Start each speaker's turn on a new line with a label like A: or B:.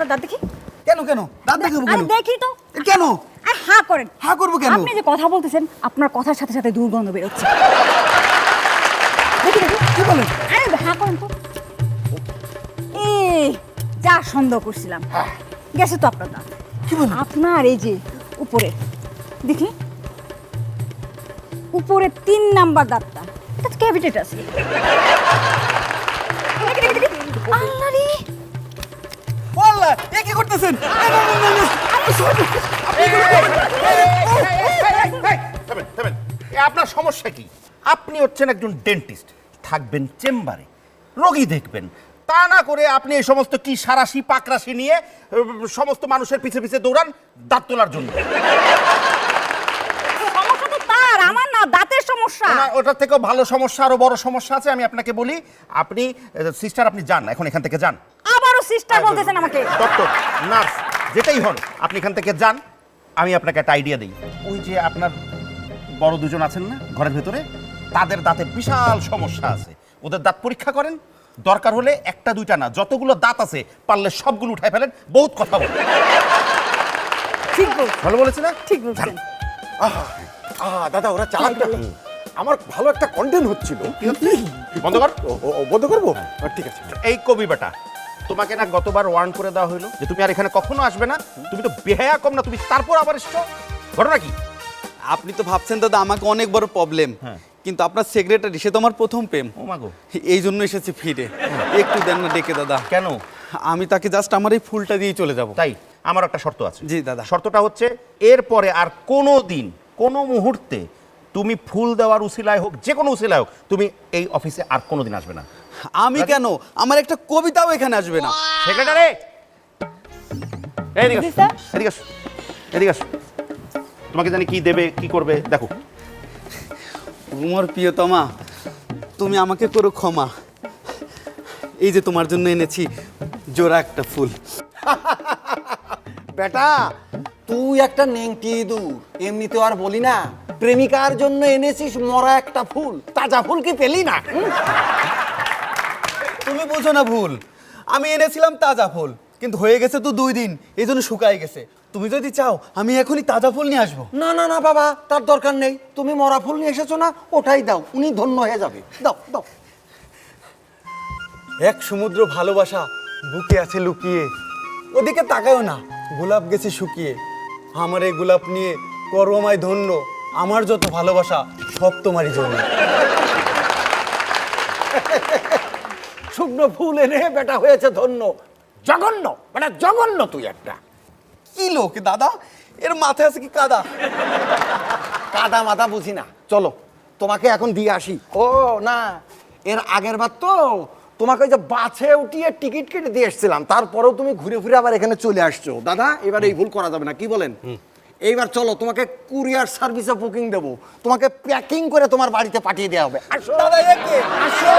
A: আপনার দাঁত দেখি।
B: কেন কেন দাঁত দেখাবো
A: আরে
B: কেন?
A: দেখি তো।
B: কেন
A: হা করেন।
B: হা করবো কেন?
A: আপনি যে কথা বলতেছেন আপনার কথার সাথে সাথে দুর্গন্ধ বেরোচ্ছে। দেখি দেখি
B: কি বলেন?
A: আরে হা করেন তো। এই যা সন্দেহ করছিলাম গেছে তো আপনার দাঁত।
B: কি বলেন?
A: আপনার এই যে উপরে দেখি উপরে 3 নাম্বার দাঁতটা এটা ক্যাভিটেট আছে। দেখি দেখি দেখি আল্লাহ রে
B: বল্লা এ কি করতেছেন? না, না, না, না, না।
C: থামেন। আপনার সমস্যা কি? আপনি হচ্ছেন একজন ডেন্টিস্ট, থাকবেন চেম্বারে, রোগী দেখবেন। তা না করে আপনি এই সমস্ত কি সারাশি পাকরাশি নিয়ে সমস্ত মানুষের পিছে পিছে দৌড়ান দাঁত তোলার জন্য।
A: সমস্যা তো তার, আমার না দাঁতের সমস্যা।
C: ওটার থেকেও ভালো সমস্যা, আরো বড় সমস্যা আছে। আমি আপনাকে বলি, আপনি সিস্টার, আপনি যান এখন এখান থেকে যান।
A: আবারও সিস্টার বলতেছেন আমাকে।
C: ডক্টর, নার্স, যেটাই হন, আপনি এখান থেকে যান। আমি আপনাকে একটা আইডিয়া দিই। ওই যে আপনার বড় দুজন আছেন না ঘরের ভেতরে, তাদের দাঁতে বিশাল সমস্যা আছে। ওদের দাঁত পরীক্ষা করেন, দরকার হলে একটা দুইটা না, যতগুলো দাঁত আছে পারলে সবগুলো উঠাই ফেলেন। বহুত কথা বলেন।
A: ঠিক বলছেন।
C: ভালো বলেছে না?
A: ঠিক বলছেন।
D: দাদা ওরা চালাক না। আমার ভালো একটা কন্টেন্ট হচ্ছিল।
C: বন্ধ কর।
D: বন্ধ করবো? ঠিক আছে।
C: এই কবি বেটা, তোমাকে না গতবার ওয়ার্ন করে দেওয়া হলো যে তুমি আর এখানে কখনো আসবে না। তুমি তো বেহায়া কম না, তুমি তারপর আবার এসছো। ঘটনা কি?
E: আপনি তো ভাবছেন দাদা আমাকে অনেক বড় প্রবলেম, কিন্তু আপনার সেক্রেটারি সে তো আমার প্রথম প্রেম।
C: ও মাগো,
E: এই জন্য এসেছি ফিরে। একটু দেন না ডেকে দাদা।
C: কেন?
E: আমি তাকে জাস্ট আমার এই ফুলটা দিয়ে চলে যাব।
C: তাই আমার একটা শর্ত আছে।
E: জি দাদা।
C: শর্তটা হচ্ছে, এরপরে আর কোনো দিন কোনো মুহূর্তে তুমি ফুল দেওয়ার উসিলায় হোক, যে কোনো উসিলায় হোক, তুমি এই অফিসে আর কোনোদিন আসবে না।
E: আমি কেন, আমার একটা কবিতাও এখানে আসবে না।
C: সেক্রেটারি, এদিকে
A: জি,
C: আসো,
A: স্যার।
C: এদিকে আসো, এদিকে আসো। তোমাকে জানি কি দেবে কি করবে দেখো।
E: উমর প্রিয়তমা, তুমি আমাকে করো ক্ষমা। এই যে তোমার জন্য এনেছি জোড়া একটা ফুল।
D: বেটা তুই একটা নেংটি ইঁদুর, এমনিতে আর বলি না। প্রেমিকার জন্য এনেছিস মরা একটা ফুল, তাজা ফুল কি পেলি না?
E: তুমি বোঝো না ভুল, আমি এনেছিলাম তাজা ফুল, কিন্তু হয়ে গেছে তো 2 দিন, এই জন্য শুকায় গেছে। তুমি যদি চাও আমি এখনই তাজা ফুল নিয়ে আসবো।
D: না না না বাবা, তার দরকার নেই। তুমি মরা ফুল নিয়ে এসেছো না, ওটাই দাও, উনি ধন্য হয়ে যাবে। দাও দাও।
E: এক সমুদ্র ভালোবাসা বুকে আছে লুকিয়ে, ওদিকে তাকাও না, গোলাপ গেছে শুকিয়ে। আমার এই গোলাপ নিয়ে করো আমায় ধন্য, আমার যত ভালোবাসা সব তোমারই জন্য।
D: শুকনো ফুল এনে বেটা হয়েছে ধন্য। জঘন্য বেটা, জঘন্য তুই একটা।
E: কি লোক দাদা, এর মাথায় আছে কি কাদা?
D: কাদা মাদা বুঝি না। চলো তোমাকে এখন দিয়ে আসি। ও না, এর আগের বার তো তোমাকে ওই যে বাসে উঠিয়ে টিকিট কেটে দিয়ে এসেছিলাম, তারপরেও তুমি ঘুরে ফিরে আবার এখানে চলে আসছো। দাদা এবার এই ভুল করা যাবে না, কি বলেন? এইবার চলো তোমাকে কুরিয়ার সার্ভিসে বুকিং দেবো, তোমাকে প্যাকিং করে তোমার বাড়িতে পাঠিয়ে দেওয়া হবে। আসো
E: দাদা একে
D: আসো।